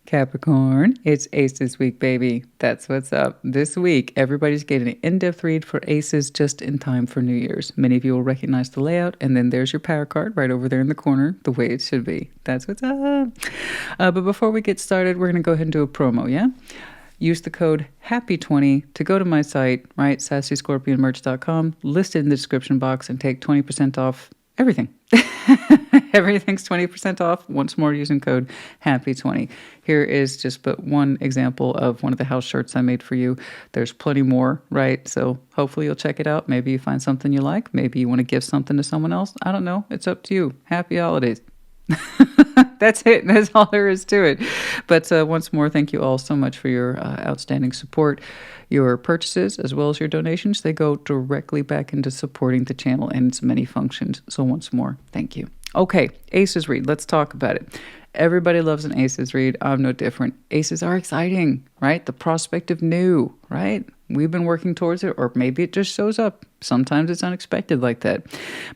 Capricorn, it's Ace this week, baby. That's what's up. This week, everybody's getting an in-depth read for Aces just in time for New Year's. Many of you will recognize the layout, and then there's your power card right over there in the corner, the way it should be. That's what's up. But before we get started, we're going to go ahead and do a promo, yeah? Use the code HAPPY20 to go to my site, right, sassyscorpionmerch.com, listed in the description box, and take 20% off everything. Everything's 20% off. Once more, using code HAPPY20. Here is just but one example of one of the house shirts I made for you. There's plenty more, right? So hopefully you'll check it out. Maybe you find something you like. Maybe you want to give something to someone else. I don't know. It's up to you. Happy holidays. That's it. That's all there is to it. But once more, thank you all so much for your outstanding support. Your purchases, as well as your donations, they go directly back into supporting the channel and its many functions. So once more, thank you. Okay, Aces read. Let's talk about it. Everybody loves an Aces read. I'm no different. Aces are exciting, right? The prospect of new, right? We've been working towards it, or maybe it just shows up. Sometimes it's unexpected like that.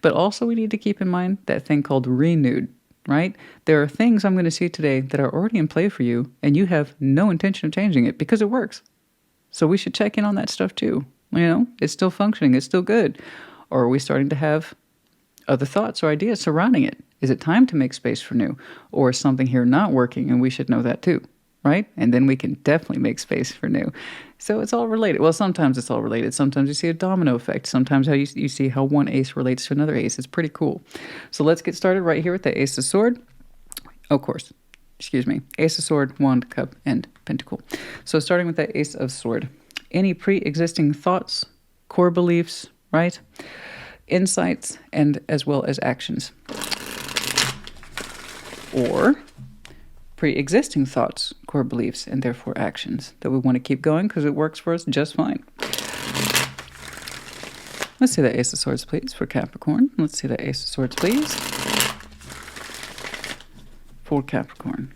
But also we need to keep in mind that thing called renewed, right? There are things I'm going to see today that are already in play for you, and you have no intention of changing it because it works. So we should check in on that stuff too. You know, it's still functioning. It's still good. Or are we starting to have other thoughts or ideas surrounding it? Is it time to make space for new? Or is something here not working and we should know that too, right? And then we can definitely make space for new. So it's all related. Well, sometimes it's all related. Sometimes you see a domino effect. Sometimes how you see how one ace relates to another ace. It's pretty cool. So let's get started right here with the Ace of Sword. Of course. Excuse me. Ace of Sword, Wand, Cup, and Pentacle. So starting with the Ace of Sword. Any pre-existing thoughts, core beliefs, right? Insights, and as well as actions. Or pre-existing thoughts, core beliefs, and therefore actions that we want to keep going because it works for us just fine. Let's see the Ace of Swords, please, for Capricorn. Let's see the Ace of Swords, please, for Capricorn.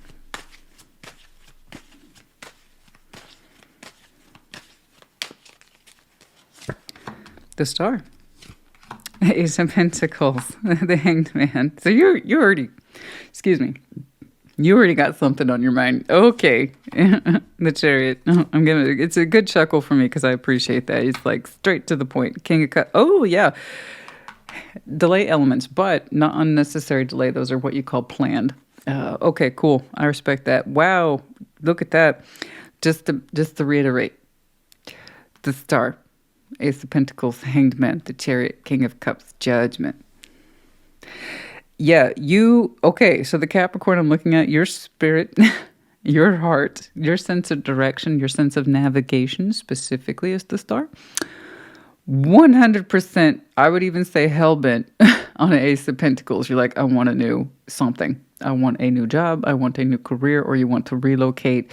The Star. Ace of Pentacles, the Hanged Man. So you already, excuse me, you already got something on your mind. Okay, the Chariot. It's a good chuckle for me because I appreciate that. It's like straight to the point. King of Cups. Oh yeah, delay elements, but not unnecessary delay. Those are what you call planned. Okay, cool. I respect that. Wow, look at that. Just to reiterate, the Star. Ace of Pentacles, Hanged Man, the Chariot, King of Cups, Judgment. Yeah, okay, so the Capricorn I'm looking at, your spirit, your heart, your sense of direction, your sense of navigation specifically is the Star. 100%, I would even say hell-bent on an Ace of Pentacles. You're like, I want a new something. I want a new job. I want a new career, or you want to relocate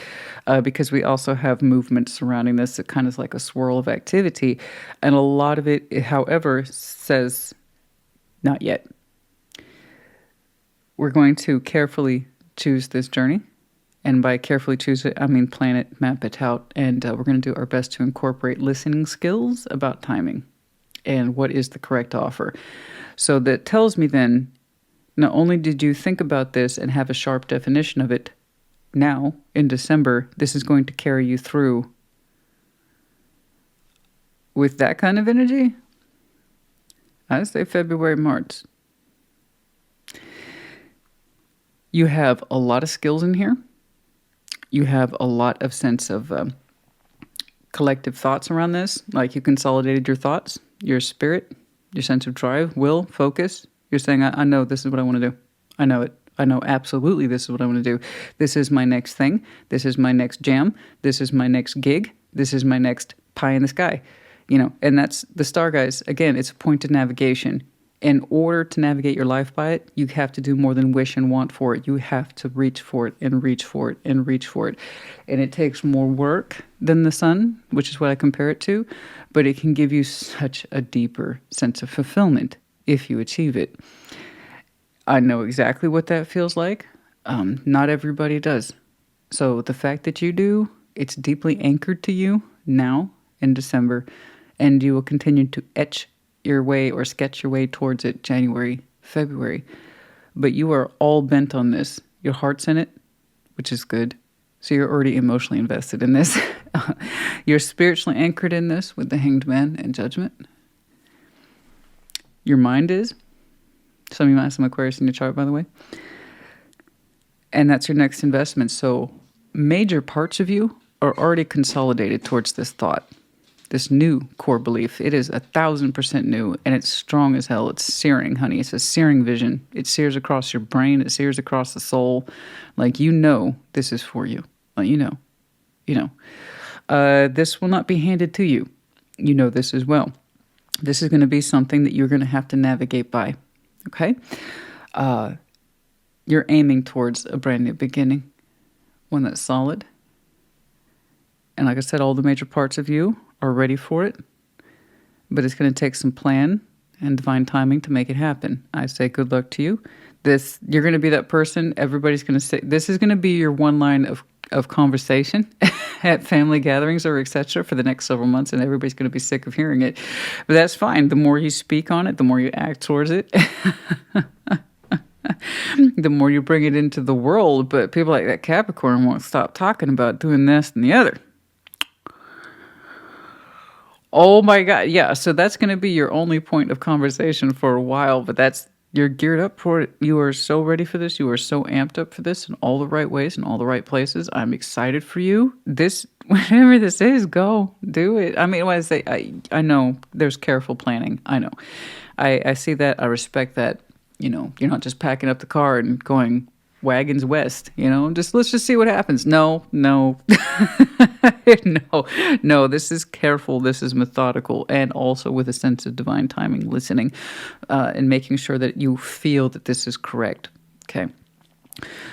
because we also have movement surrounding this. It kind of is like a swirl of activity. And a lot of it, however, says not yet. We're going to carefully choose this journey. And by carefully choose it, I mean plan it, map it out. And we're going to do our best to incorporate listening skills about timing and what is the correct offer. So that tells me then, not only did you think about this and have a sharp definition of it now in December, this is going to carry you through with that kind of energy. I say February, March. You have a lot of skills in here. You have a lot of sense of collective thoughts around this. Like you consolidated your thoughts, your spirit, your sense of drive, will, focus. You're saying, I know this is what I want to do. I know it. I know absolutely this is what I want to do. This is my next thing. This is my next jam. This is my next gig. This is my next pie in the sky. You know, and that's the Star, guys. Again, it's a point of navigation. In order to navigate your life by it, you have to do more than wish and want for it. You have to reach for it and reach for it and reach for it. And it takes more work than the sun, which is what I compare it to, but it can give you such a deeper sense of fulfillment if you achieve it. I know exactly what that feels like. Not everybody does. So the fact that you do, it's deeply anchored to you now in December, and you will continue to etch your way or sketch your way towards it January, February. But you are all bent on this. Your heart's in it, which is good. So you're already emotionally invested in this. You're spiritually anchored in this with the Hanged Man and Judgment. Your mind is. Some of you might have some Aquarius in your chart, by the way. And that's your next investment. So major parts of you are already consolidated towards this thought, this new core belief. It is 1,000% new, and it's strong as hell. It's searing, honey. It's a searing vision. It sears across your brain. It sears across the soul. Like, you know this is for you. Like, you know. This will not be handed to you. You know this as well. This is going to be something that you're going to have to navigate by. Okay? You're aiming towards a brand new beginning, one that's solid. And like I said, all the major parts of you are ready for it. But it's going to take some plan and divine timing to make it happen. I say good luck to you. You're going to be that person. Everybody's going to say, this is going to be your one line of conversation at family gatherings or etc. for the next several months, and everybody's going to be sick of hearing it. But that's fine. The more you speak on it, the more you act towards it, the more you bring it into the world. But people like that Capricorn won't stop talking about doing this and the other. Oh my God. Yeah. So that's going to be your only point of conversation for a while, but you're geared up for it. You are so ready for this. You are so amped up for this in all the right ways, in all the right places. I'm excited for you. Whatever this is, go do it. I mean, when I say, I know there's careful planning. I know. I see that. I respect that. You know, you're not just packing up the car and going wagons west, let's just see what happens. No, no, this is careful. This is methodical, and also with a sense of divine timing, listening, and making sure that you feel that this is correct. Okay.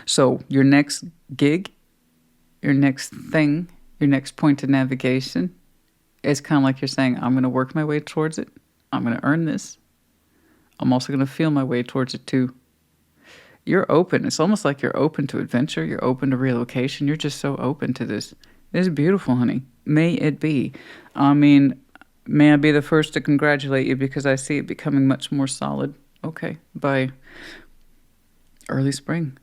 So your next gig, your next thing, your next point of navigation is kind of like you're saying, I'm going to work my way towards it. I'm going to earn this. I'm also going to feel my way towards it too. You're open. It's almost like you're open to adventure. You're open to relocation. You're just so open to this. It's beautiful, honey. May it be. I mean, may I be the first to congratulate you, because I see it becoming much more solid. Okay, by early spring.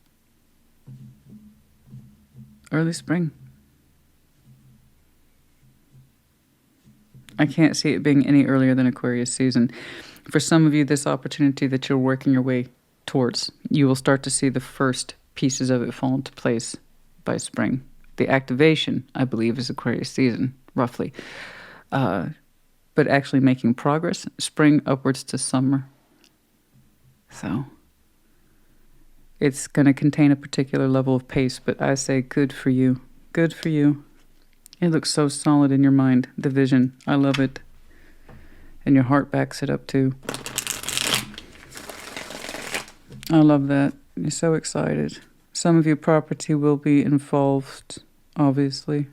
Early spring. I can't see it being any earlier than Aquarius season. For some of you, this opportunity that you're working your way towards, you will start to see the first pieces of it fall into place by spring. The activation, I believe, is Aquarius season, roughly. But actually making progress, spring upwards to summer. So it's going to contain a particular level of pace, but I say good for you. Good for you. It looks so solid in your mind, the vision. I love it. And your heart backs it up too. I love that. You're so excited. Some of your property will be involved, obviously.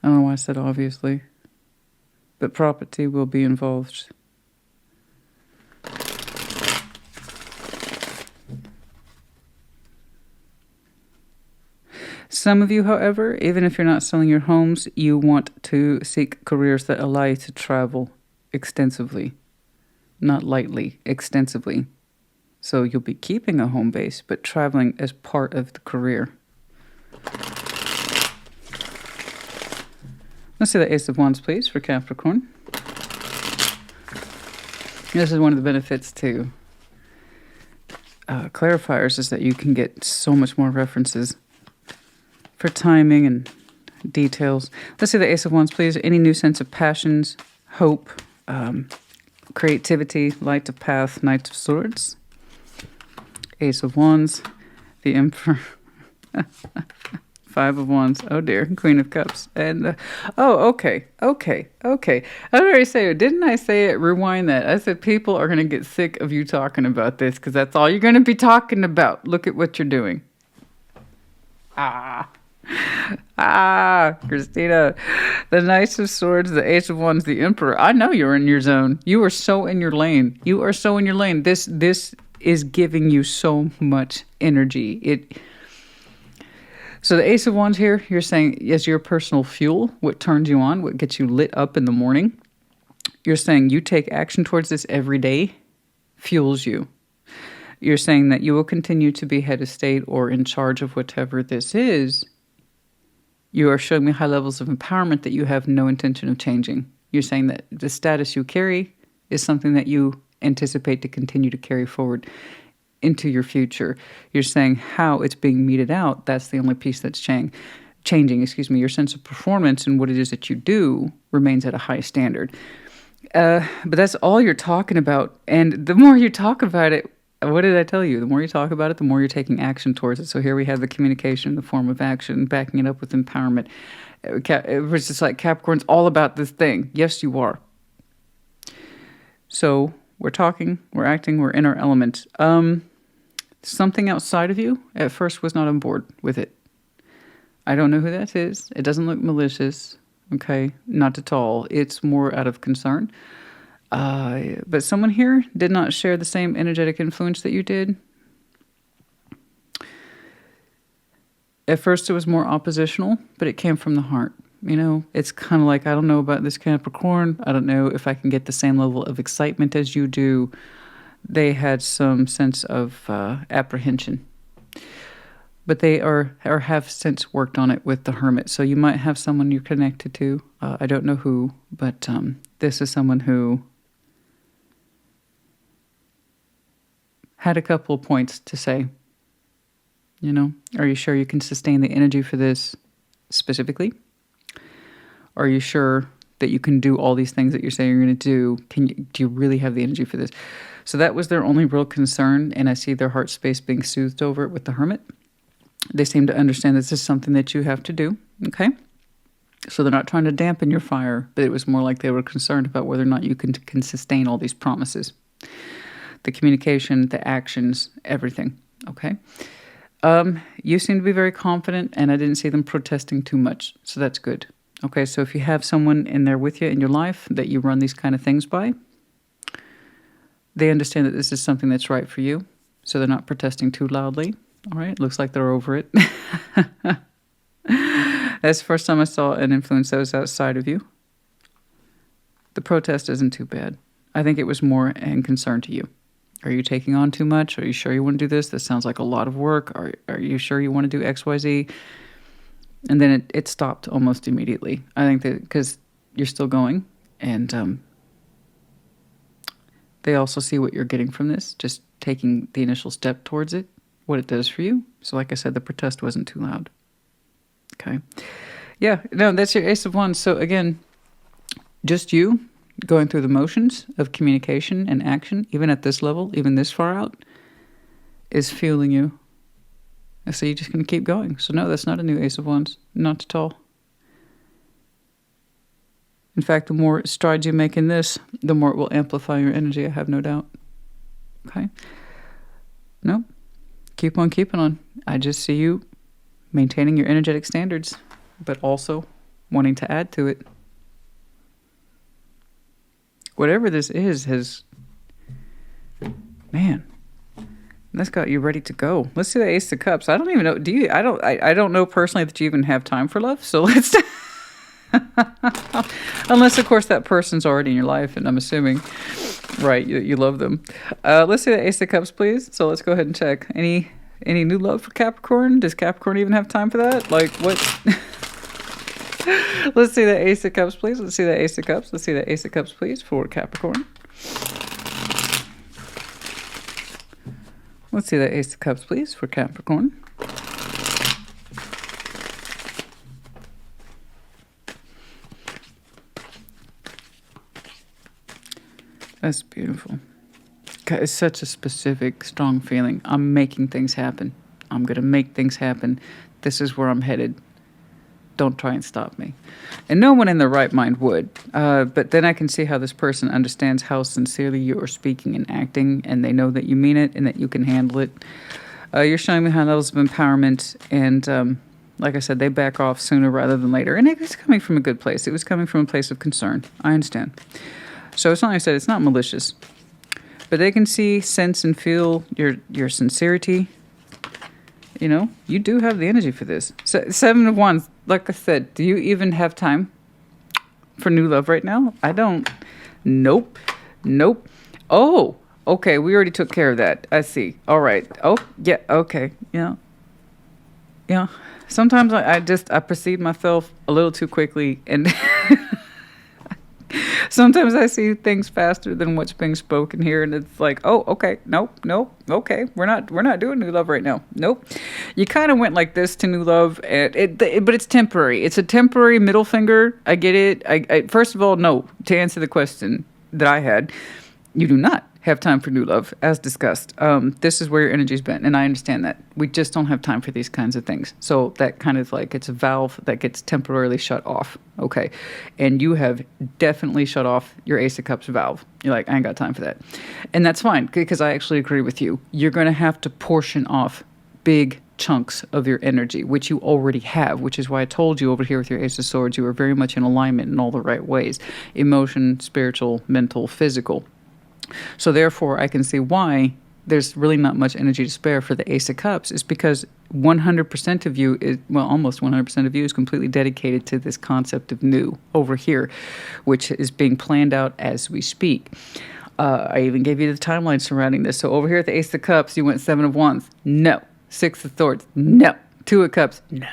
I don't know why I said obviously. But property will be involved. Some of you, however, even if you're not selling your homes, you want to seek careers that allow you to travel extensively. Not lightly, extensively. So you'll be keeping a home base, but traveling as part of the career. Let's see the Ace of Wands, please, for Capricorn. This is one of the benefits to clarifiers, is that you can get so much more references for timing and details. Let's see the Ace of Wands, please. Any new sense of passions, hope, creativity, light of path, Knight of Swords. Ace of Wands, the Emperor. Five of Wands. Oh dear. Queen of Cups. And okay. I already say it. Didn't I say it? Rewind that. I said people are going to get sick of you talking about this, because that's all you're going to be talking about. Look at what you're doing. Christina, the Knight of Swords, the Ace of Wands, the Emperor. I know you're in your zone. You are so in your lane. You are so in your lane. This is giving you so much energy. So the Ace of Wands here, you're saying is your personal fuel, what turns you on, what gets you lit up in the morning. You're saying you take action towards this every day, fuels you. You're saying that you will continue to be head of state or in charge of whatever this is. You are showing me high levels of empowerment that you have no intention of changing. You're saying that the status you carry is something that you anticipate to continue to carry forward into your future. You're saying how it's being meted out, that's the only piece that's changing. Your sense of performance and what it is that you do remains at a high standard. But that's all you're talking about. And the more you talk about it, what did I tell you? The more you talk about it, the more you're taking action towards it. So here we have the communication in the form of action, backing it up with empowerment. It was just like Capricorn's all about this thing. Yes, you are. So we're talking, we're acting, we're in our element. Something outside of you at first was not on board with it. I don't know who that is. It doesn't look malicious. Okay, not at all. It's more out of concern. But someone here did not share the same energetic influence that you did. At first it was more oppositional, but it came from the heart. You know, it's kind of like, I don't know about this Capricorn. I don't know if I can get the same level of excitement as you do. They had some sense of apprehension. But they have since worked on it with the Hermit. So you might have someone you're connected to. I don't know who, but this is someone who had a couple of points to say. You know, are you sure you can sustain the energy for this specifically? Are you sure that you can do all these things that you're saying you're going to do? Do you really have the energy for this? So that was their only real concern, and I see their heart space being soothed over it with the Hermit. They seem to understand this is something that you have to do, okay? So they're not trying to dampen your fire, but it was more like they were concerned about whether or not you can sustain all these promises. The communication, the actions, everything, okay? You seem to be very confident, and I didn't see them protesting too much, so that's good. Okay, so if you have someone in there with you in your life that you run these kind of things by, they understand that this is something that's right for you, so they're not protesting too loudly. All right, looks like they're over it. That's the first time I saw an influence that was outside of you. The protest isn't too bad. I think it was more in concern to you. Are you taking on too much? Are you sure you want to do this? This sounds like a lot of work. Are you sure you want to do X, Y, Z? And then it stopped almost immediately. I think that because you're still going, and they also see what you're getting from this, just taking the initial step towards it, what it does for you. So like I said, the protest wasn't too loud. Okay. Yeah, no, that's your Ace of Wands. So again, just you going through the motions of communication and action, even at this level, even this far out, is fueling you. So you're just going to keep going. So no, that's not a new Ace of Wands. Not at all. In fact, the more strides you make in this, the more it will amplify your energy, I have no doubt. Okay? Nope. Keep on keeping on. I just see you maintaining your energetic standards, but also wanting to add to it. Whatever this is has... Man... That's got you ready to go. Let's see the Ace of Cups. I don't even know. Do you? I don't know personally that you even have time for love. So let's. Unless, of course, that person's already in your life, and I'm assuming, right? You love them. Let's see the Ace of Cups, please. So let's go ahead and check. Any new love for Capricorn? Does Capricorn even have time for that? Like what? Let's see the Ace of Cups, please. Let's see the Ace of Cups. Let's see the Ace of Cups, please, for Capricorn. Let's see the Ace of Cups, please, for Capricorn. That's beautiful. It's such a specific, strong feeling. I'm making things happen. I'm going to make things happen. This is where I'm headed. Don't try and stop me. And no one in their right mind would. But then I can see how this person understands how sincerely you are speaking and acting, and they know that you mean it and that you can handle it. You're showing me high levels of empowerment, and like I said, they back off sooner rather than later. And it was coming from a good place. It was coming from a place of concern. I understand. So it's not like I said, it's not malicious. But they can see, sense, and feel your sincerity. You know, you do have the energy for this. So, 7 of Wands, like I said, do you even have time for new love right now? I don't. Nope. Oh, okay. We already took care of that. I see. All right. Oh, yeah. Okay. Yeah. Yeah. Sometimes I perceive myself a little too quickly, and sometimes I see things faster than what's being spoken here, and it's like, oh, okay, nope, nope, okay, we're not doing new love right now. Nope. You kind of went like this to new love, and but it's temporary. It's a temporary middle finger. I get it. I first of all, no. To answer the question that I had, you do not have time for new love, as discussed. This is where your energy's been, and I understand that. We just don't have time for these kinds of things. So that kind of like, it's a valve that gets temporarily shut off. Okay. And you have definitely shut off your Ace of Cups valve. You're like, I ain't got time for that. And that's fine, because I actually agree with you. You're going to have to portion off big chunks of your energy, which you already have, which is why I told you over here with your Ace of Swords, you are very much in alignment in all the right ways: emotion, spiritual, mental, physical. So therefore, I can see why there's really not much energy to spare for the Ace of Cups. Is because 100% of you is, well, almost 100% of you is completely dedicated to this concept of new over here, which is being planned out as we speak. I even gave you the timeline surrounding this. So over here at the Ace of Cups, you went 7 of Wands. No. 6 of Swords. No. 2 of Cups. No.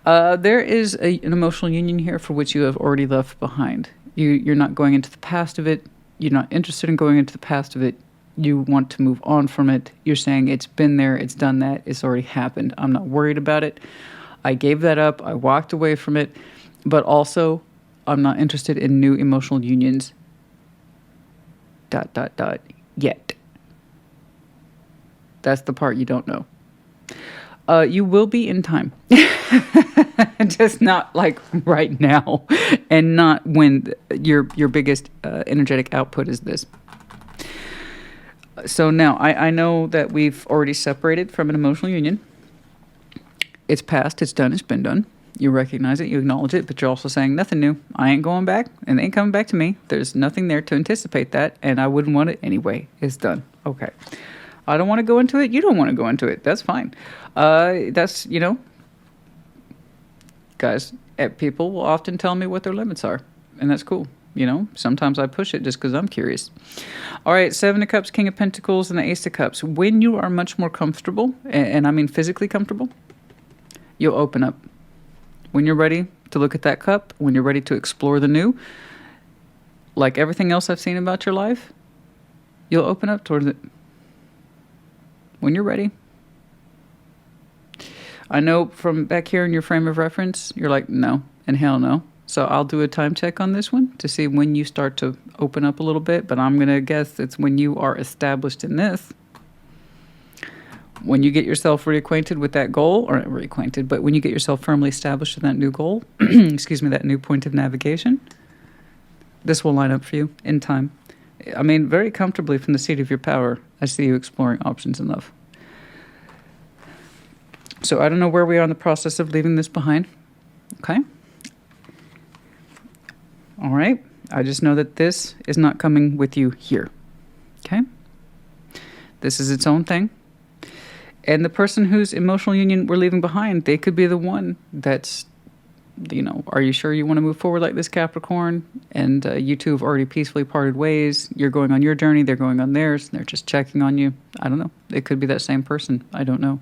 There is an emotional union here for which you have already left behind. You're not going into the past of it. You're not interested in going into the past of it. You want to move on from it. You're saying it's been there, it's done that, it's already happened. I'm not worried about it. I gave that up. I walked away from it. But also, I'm not interested in new emotional unions. ... Yet. That's the part you don't know. You will be in time. Just not like right now, and not when your biggest energetic output is this. So now I know that we've already separated from an emotional union. It's past, it's done, it's been done. You recognize it, you acknowledge it, but you're also saying nothing new. I ain't going back, and they ain't coming back to me. There's nothing there to anticipate that, and I wouldn't want it anyway. It's done. Okay. I don't want to go into it. You don't want to go into it. That's fine. That's, guys, people will often tell me what their limits are, and that's cool. Sometimes I push it just because I'm curious. All right, 7 of Cups, King of Pentacles, and the Ace of Cups. When you are much more comfortable, and I mean physically comfortable, you'll open up. When you're ready to look at that cup, when you're ready to explore the new, like everything else I've seen about your life, you'll open up towards it. When you're ready. I know from back here in your frame of reference, you're like, no, and hell no. So I'll do a time check on this one to see when you start to open up a little bit, but I'm going to guess it's when you are established in this. When you get yourself reacquainted with that goal, or not reacquainted, but when you get yourself firmly established in that new goal, excuse me, that new point of navigation, this will line up for you in time. I mean, very comfortably from the seat of your power, I see you exploring options in love. So I don't know where we are in the process of leaving this behind. Okay? All right? I just know that this is not coming with you here. Okay? This is its own thing. And the person whose emotional union we're leaving behind, they could be the one that's, are you sure you want to move forward like this, Capricorn? And you two have already peacefully parted ways. You're going on your journey. They're going on theirs. They're just checking on you. I don't know. It could be that same person. I don't know.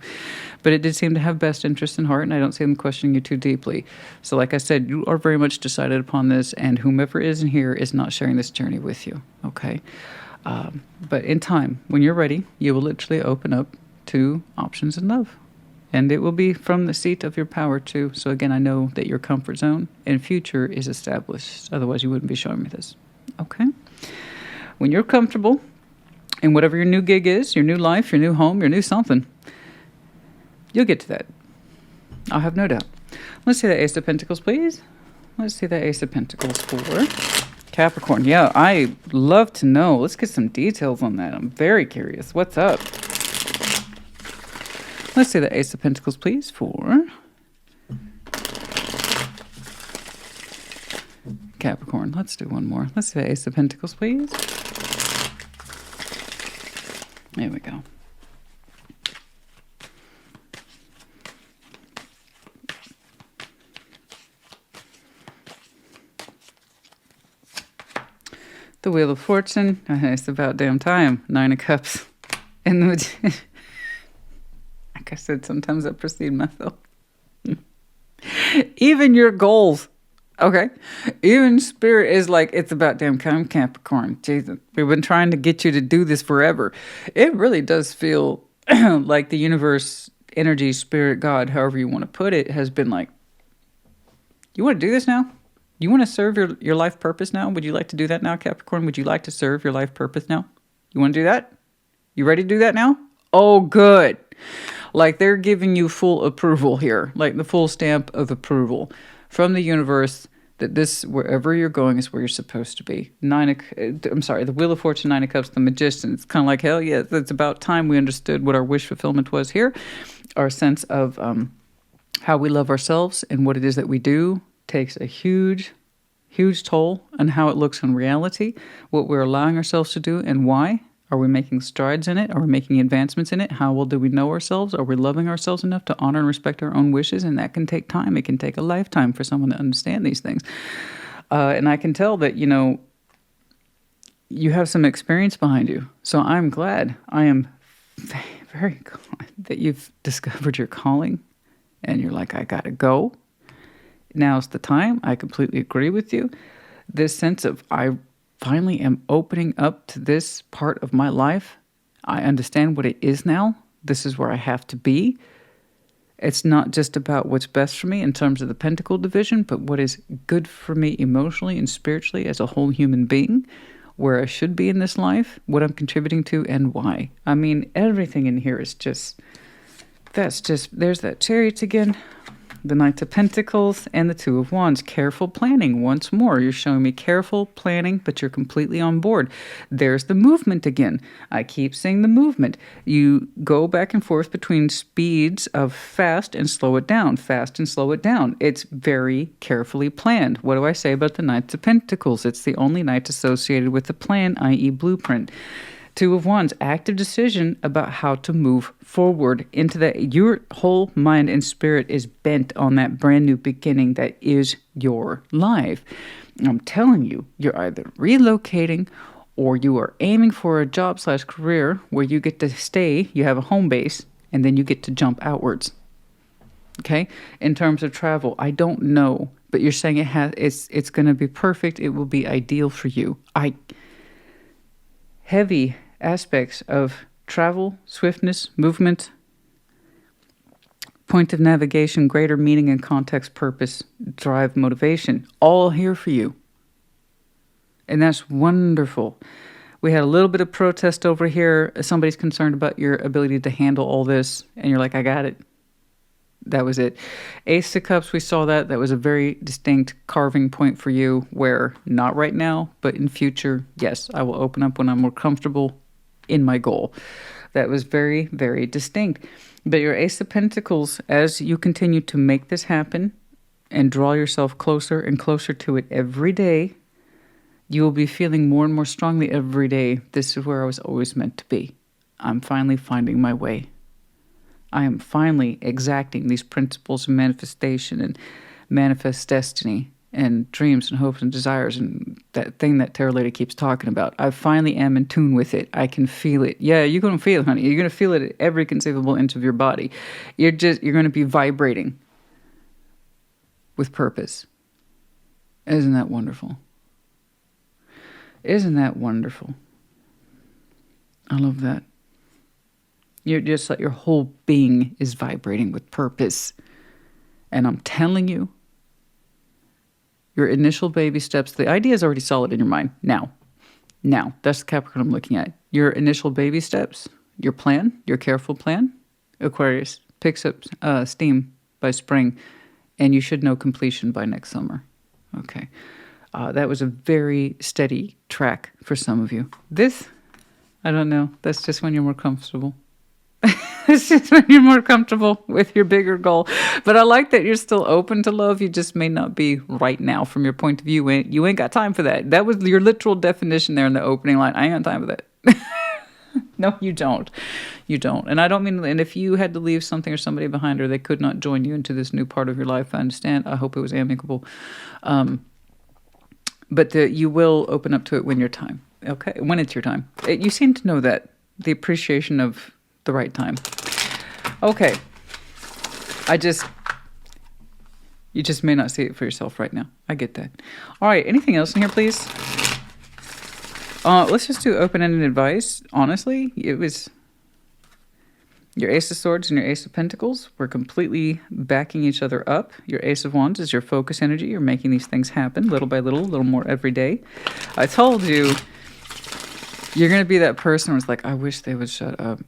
But it did seem to have best interest in heart, and I don't see them questioning you too deeply. So like I said, you are very much decided upon this, and whomever is in here is not sharing this journey with you. Okay? But in time, when you're ready, you will literally open up to options in love. And it will be from the seat of your power, too. So, again, I know that your comfort zone and future is established. Otherwise, you wouldn't be showing me this. Okay? When you're comfortable in whatever your new gig is, your new life, your new home, your new something, you'll get to that. I'll have no doubt. Let's see that Ace of Pentacles, please. Let's see that Ace of Pentacles for Capricorn. Yeah, I love to know. Let's get some details on that. I'm very curious. What's up? Let's see the Ace of Pentacles, please, for Capricorn. Let's do one more. Let's see the Ace of Pentacles, please. There we go. The Wheel of Fortune. It's about damn time. 9 of Cups. And the like I said, sometimes I perceive myself. Even your goals. Okay. Even Spirit is like, it's about damn time, Capricorn. Jesus. We've been trying to get you to do this forever. It really does feel like the universe, energy, spirit, God, however you want to put it, has been like, you want to do this now? You want to serve your life purpose now? Would you like to do that now, Capricorn? Would you like to serve your life purpose now? You want to do that? You ready to do that now? Oh, good. Like they're giving you full approval here, like the full stamp of approval from the universe that this, wherever you're going, is where you're supposed to be. The Wheel of Fortune, 9 of Cups, the Magician. It's kind of like, hell yeah, it's about time we understood what our wish fulfillment was here. Our sense of how we love ourselves and what it is that we do takes a huge, huge toll on how it looks in reality, what we're allowing ourselves to do and why. Are we making strides in it? Are we making advancements in it? How well do we know ourselves? Are we loving ourselves enough to honor and respect our own wishes? And that can take time. It can take a lifetime for someone to understand these things. And I can tell that, you have some experience behind you. So I'm glad. I am very glad that you've discovered your calling and you're like, I gotta go. Now's the time. I completely agree with you. This sense of I finally am opening up to this part of my life. I understand what it is now. This is where I have to be. It's not just about what's best for me in terms of the Pentacle division, but what is good for me emotionally and spiritually as a whole human being, where I should be in this life, what I'm contributing to, and why. I mean, everything in here is there's that Chariot again. The Knight of Pentacles and the Two of Wands. Careful planning. Once more, you're showing me careful planning, but you're completely on board. There's the movement again. I keep saying the movement. You go back and forth between speeds of fast and slow it down, fast and slow it down. It's very carefully planned. What do I say about the Knight of Pentacles? It's the only knight associated with the plan, i.e. blueprint. Two of Wands, active decision about how to move forward into that. Your whole mind and spirit is bent on that brand new beginning that is your life. I'm telling you, you're either relocating or you are aiming for a job/career where you get to stay, you have a home base, and then you get to jump outwards. Okay? In terms of travel, I don't know, but you're saying it's going to be perfect. It will be ideal for you. Heavy aspects of travel, swiftness, movement, point of navigation, greater meaning and context, purpose, drive, motivation, all here for you. And that's wonderful. We had a little bit of protest over here. Somebody's concerned about your ability to handle all this, and you're like, I got it. That was it. Ace of Cups, we saw that. That was a very distinct carving point for you where, not right now, but in future, yes, I will open up when I'm more comfortable in my goal. That was very, very distinct. But your Ace of Pentacles, as you continue to make this happen and draw yourself closer and closer to it every day, you will be feeling more and more strongly every day, this is where I was always meant to be. I'm finally finding my way. I am finally exacting these principles of manifestation and manifest destiny and dreams and hopes and desires and that thing that Tarot Lady keeps talking about. I finally am in tune with it. I can feel it. Yeah, you're going to feel it, honey. You're going to feel it at every conceivable inch of your body. You're going to be vibrating with purpose. Isn't that wonderful? Isn't that wonderful? I love that. You're just like your whole being is vibrating with purpose. And I'm telling you, your initial baby steps, the idea is already solid in your mind. Now, that's the Capricorn I'm looking at. Your initial baby steps, your plan, your careful plan, Aquarius, picks up steam by spring, and you should know completion by next summer. Okay. That was a very steady track for some of you. This, I don't know. That's just when you're more comfortable. It's just when you're more comfortable with your bigger goal. But I like that you're still open to love. You just may not be right now from your point of view. You ain't got time for that. That was your literal definition there in the opening line. I ain't got time for that. No, you don't. You don't. And I don't mean, and if you had to leave something or somebody behind or they could not join you into this new part of your life, I understand. I hope it was amicable. But you will open up to it when your time. Okay, when it's your time. You seem to know that. The appreciation of the right time. Okay. You just may not see it for yourself right now. I get that. All right, anything else in here, please? Let's just do open-ended advice. Honestly, it was your Ace of Swords and your Ace of Pentacles were completely backing each other up. Your Ace of Wands is your focus energy. You're making these things happen little by little, a little more every day. I told you, you're going to be that person who's like, I wish they would shut up.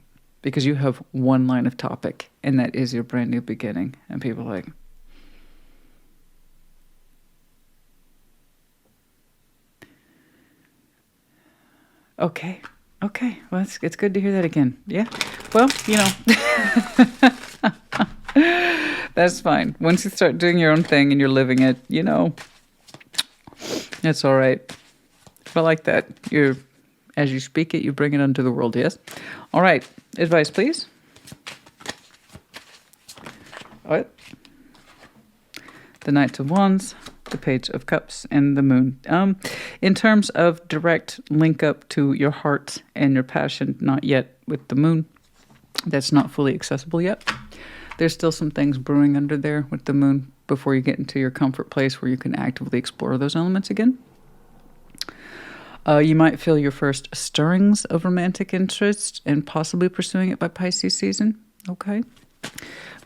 Because you have one line of topic, and that is your brand new beginning. And people are like, okay. Well, it's good to hear that again. Yeah. Well, that's fine. Once you start doing your own thing and you're living it, it's all right. I like that. As you speak it, you bring it unto the world, yes? All right. Advice, please. What? The Knight of Wands, the Page of Cups, and the Moon. In terms of direct link up to your heart and your passion, not yet with the Moon. That's not fully accessible yet. There's still some things brewing under there with the Moon before you get into your comfort place where you can actively explore those elements again. You might feel your first stirrings of romantic interest and possibly pursuing it by Pisces season. Okay.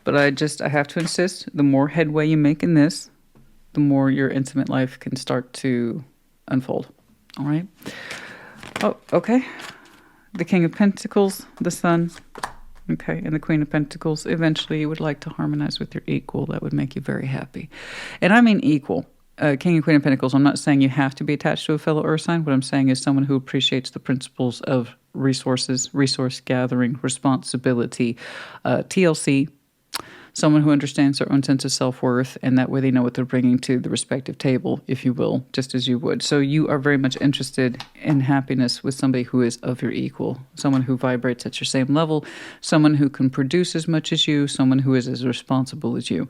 But I have to insist, the more headway you make in this, the more your intimate life can start to unfold. All right. Oh, okay. The King of Pentacles, the Sun. Okay. And the Queen of Pentacles. Eventually you would like to harmonize with your equal. That would make you very happy. And I mean equal. King and Queen of Pentacles, I'm not saying you have to be attached to a fellow earth sign. What I'm saying is someone who appreciates the principles of resources, resource gathering, responsibility, TLC, someone who understands their own sense of self-worth, and that way they know what they're bringing to the respective table, if you will, just as you would. So you are very much interested in happiness with somebody who is of your equal, someone who vibrates at your same level, someone who can produce as much as you, someone who is as responsible as you.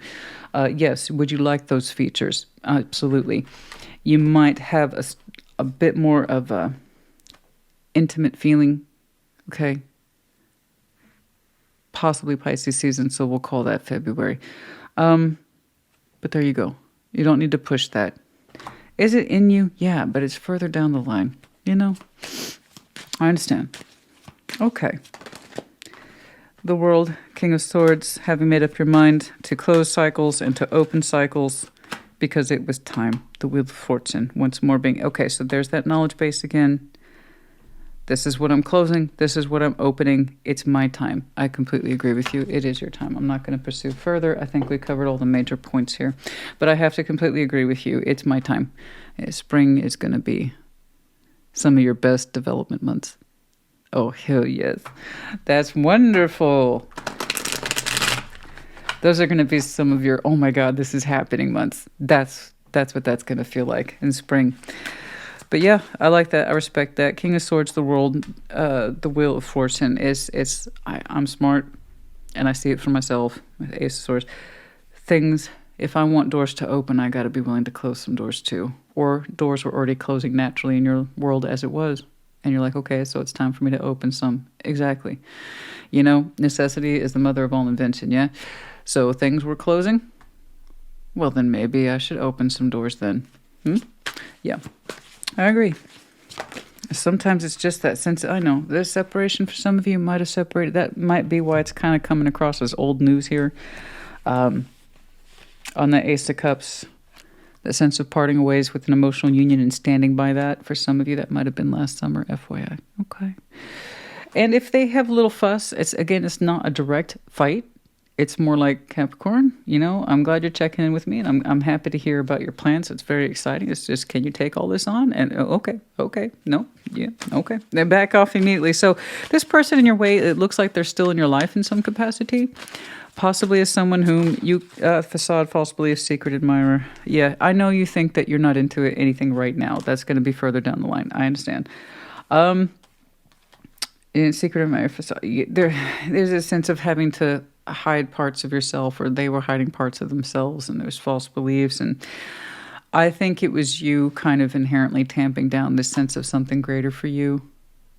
Yes, would you like those features? Absolutely. You might have a bit more of a intimate feeling, okay? Possibly Pisces season, so we'll call that February. But there you go. You don't need to push that. Is it in you? Yeah, but it's further down the line. I understand. Okay. The World, King of Swords, having made up your mind to close cycles and to open cycles because it was time. The Wheel of Fortune, once more being... Okay, so there's that knowledge base again. This is what I'm closing. This is what I'm opening. It's my time. I completely agree with you. It is your time. I'm not going to pursue further. I think we covered all the major points here. But I have to completely agree with you. It's my time. Spring is going to be some of your best development months. Oh, hell yes. That's wonderful. Those are going to be some of your, oh my God, this is happening months. That's what that's going to feel like in spring. But yeah, I like that. I respect that. King of Swords, the World, the Wheel of Fortune I'm smart and I see it for myself with Ace of Swords. Things, if I want doors to open, I got to be willing to close some doors too. Or doors were already closing naturally in your world as it was. And you're like, okay, so it's time for me to open some. Exactly. Necessity is the mother of all invention, yeah? So things were closing. Well, then maybe I should open some doors then. Yeah. I agree. Sometimes it's just that sense. I know there's separation for some of you. Might have separated. That might be why it's kind of coming across as old news here. On the Ace of Cups, the sense of parting ways with an emotional union and standing by that. For some of you, that might have been last summer. FYI. Okay. And if they have a little fuss, it's not a direct fight. It's more like Capricorn, I'm glad you're checking in with me, and I'm happy to hear about your plans. It's very exciting. It's just, can you take all this on? And okay, no, yeah, okay. Then back off immediately. So this person in your way, it looks like they're still in your life in some capacity, possibly as someone whom you, facade, false belief, secret admirer. Yeah, I know you think that you're not into anything right now. That's going to be further down the line. I understand. In secret admirer, facade, there's a sense of having to hide parts of yourself, or they were hiding parts of themselves, and there's false beliefs, and I think it was you kind of inherently tamping down this sense of something greater for you.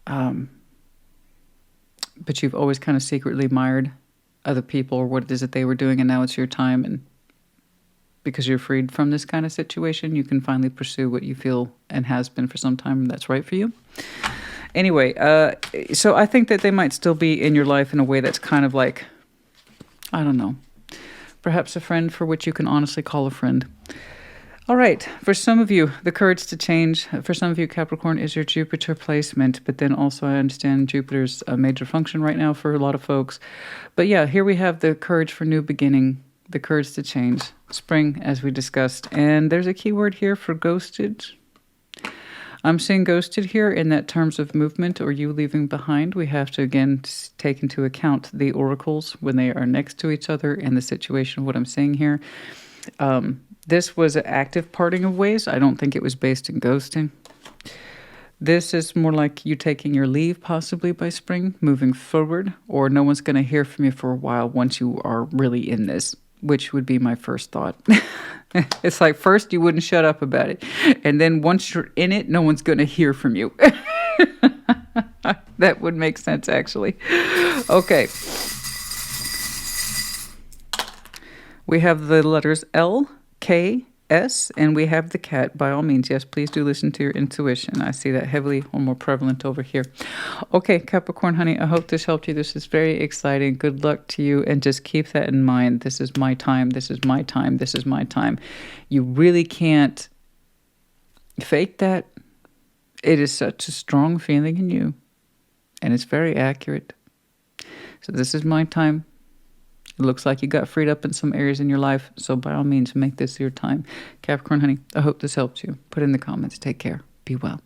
But you've always kind of secretly admired other people or what it is that they were doing, and now it's your time. And because you're freed from this kind of situation, you can finally pursue what you feel and has been for some time that's right for you. Anyway, so I think that they might still be in your life in a way that's kind of like, I don't know, perhaps a friend for which you can honestly call a friend. All right, for some of you, the courage to change. For some of you, Capricorn is your Jupiter placement, but then also I understand Jupiter's a major function right now for a lot of folks. But yeah, here we have the courage for new beginning, the courage to change. Spring, as we discussed. And there's a key word here for ghosted. I'm seeing ghosted here in that terms of movement or you leaving behind. We have to, again, take into account the oracles when they are next to each other and the situation of what I'm saying here. This was an active parting of ways. I don't think it was based in ghosting. This is more like you taking your leave possibly by spring, moving forward, or no one's going to hear from you for a while once you are really in this, which would be my first thought. It's like first you wouldn't shut up about it. And then once you're in it, no one's going to hear from you. That would make sense, actually. Okay. We have the letters L, K, S, and we have the cat. By all means, yes, please do listen to your intuition. I see that heavily or more prevalent over here. Okay, Capricorn, honey, I hope this helped you. This is very exciting. Good luck to you, and just keep that in mind. This is my time. This is my time. This is my time. You really can't fake that. It is such a strong feeling in you, and it's very accurate. So this is my time. It looks like you got freed up in some areas in your life. So by all means, make this your time. Capricorn, honey, I hope this helped you. Put in the comments. Take care. Be well.